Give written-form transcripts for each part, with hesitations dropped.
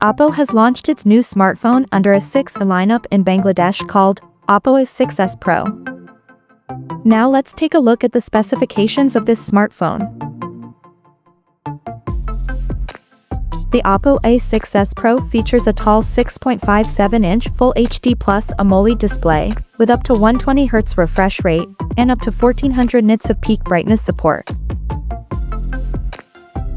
Oppo has launched its new smartphone under a 6 lineup in Bangladesh called Oppo A6s Pro. Now let's take a look at the specifications of this smartphone. The Oppo A6s Pro features a tall 6.57-inch Full HD Plus AMOLED display, with up to 120Hz refresh rate, and up to 1400 nits of peak brightness support.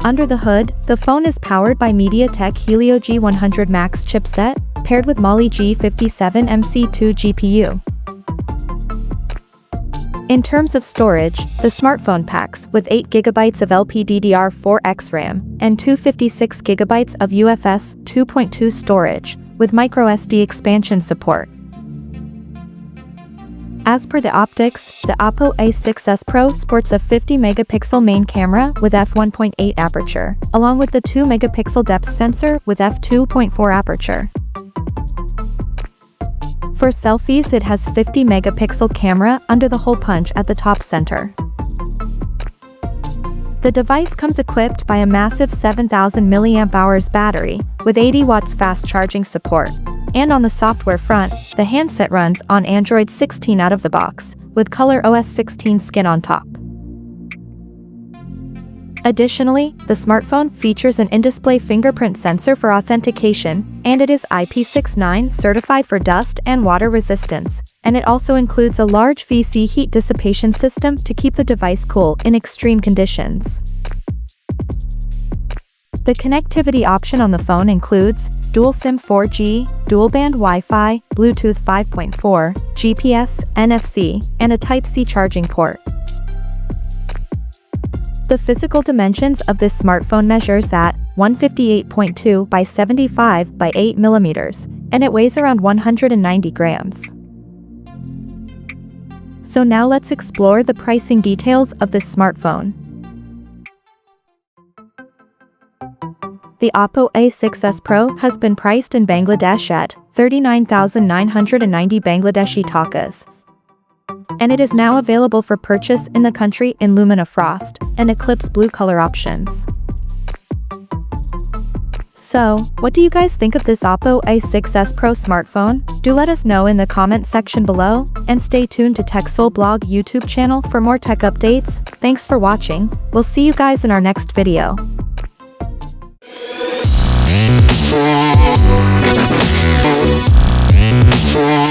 Under the hood, the phone is powered by MediaTek Helio G100 Max chipset, paired with Mali G57MC2 GPU. In terms of storage, the smartphone packs with 8GB of LPDDR4X RAM and 256GB of UFS 2.2 storage, with microSD expansion support. As per the optics, the Oppo A6s Pro sports a 50-megapixel main camera with f1.8 aperture, along with the 2-megapixel depth sensor with f2.4 aperture. For selfies, it has 50-megapixel camera under the hole punch at the top center. The device comes equipped by a massive 7000 mAh battery, with 80 watts fast charging support. And on the software front, the handset runs on Android 16 out of the box, with Color OS 16 skin on top. Additionally, the smartphone features an in-display fingerprint sensor for authentication, and it is IP69 certified for dust and water resistance, and it also includes a large VC heat dissipation system to keep the device cool in extreme conditions. The connectivity option on the phone includes dual SIM 4G, dual-band Wi-Fi, Bluetooth 5.4, GPS, NFC, and a Type-C charging port. The physical dimensions of this smartphone measures at 158.2 by 75 by 8 millimeters, and it weighs around 190 grams. So now let's explore the pricing details of this smartphone. The Oppo A6s Pro has been priced in Bangladesh at 39,990 Bangladeshi takas, and it is now available for purchase in the country in Lumina Frost and Eclipse Blue color options. So, what do you guys think of this Oppo A6s Pro smartphone? Do let us know in the comment section below, and stay tuned to TechSole Blog YouTube channel for more tech updates. Thanks for watching. We'll see you guys in our next video. Yeah.